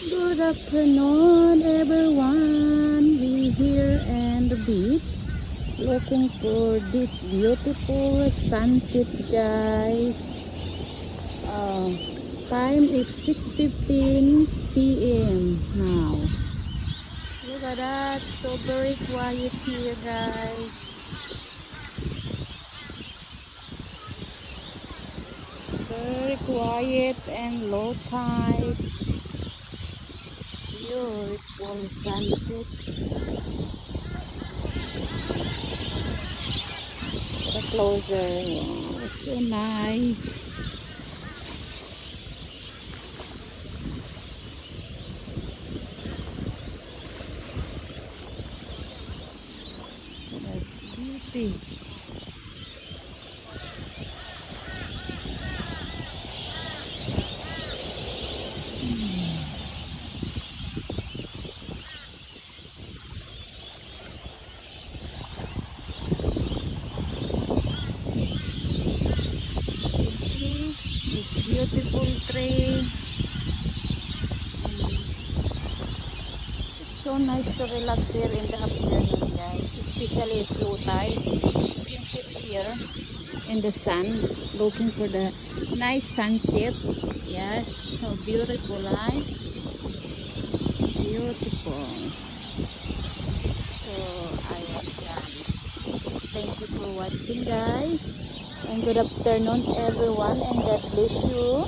Good afternoon, everyone. We here in the beach looking for this beautiful sunset, guys. Time is 6:15 p.m. now. Look at that, so very quiet here, guys. Very quiet and low tide. Beautiful sunset. The closer. Wow, so nice. That's beauty. This beautiful tree. It's so nice to relax here in the afternoon, guys. Especially it's low tide. You can sit here in the sun, looking for the nice sunset. Yes, so beautiful, right? Beautiful. So I want guys. Thank you for watching, guys. And good afternoon, everyone, and God bless you.